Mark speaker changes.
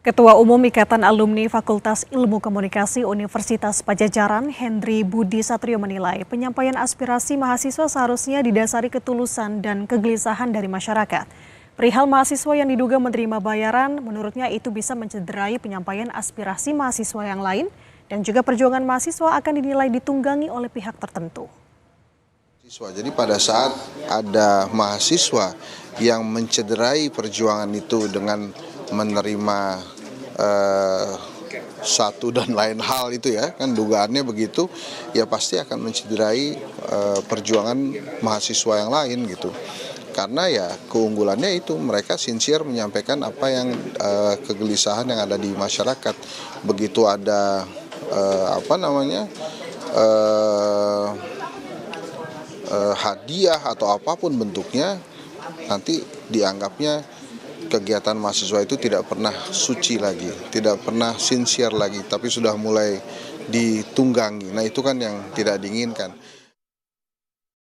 Speaker 1: Ketua Umum Ikatan Alumni Fakultas Ilmu Komunikasi Universitas Padjadjaran, Hendry Budi Satrio menilai penyampaian aspirasi mahasiswa seharusnya didasari ketulusan dan kegelisahan dari masyarakat. Perihal mahasiswa yang diduga menerima bayaran, menurutnya itu bisa mencederai penyampaian aspirasi mahasiswa yang lain dan juga perjuangan mahasiswa akan dinilai ditunggangi oleh pihak tertentu.
Speaker 2: Jadi pada saat ada mahasiswa yang mencederai perjuangan itu dengan menerima satu dan lain hal itu ya, kan dugaannya begitu, ya pasti akan mencederai perjuangan mahasiswa yang lain gitu. Karena ya keunggulannya itu mereka sincere menyampaikan apa yang kegelisahan yang ada di masyarakat. Begitu ada hadiah atau apapun bentuknya, nanti dianggapnya kegiatan mahasiswa itu tidak pernah suci lagi, tidak pernah sincere lagi, tapi sudah mulai ditunggangi. Nah itu kan yang tidak diinginkan.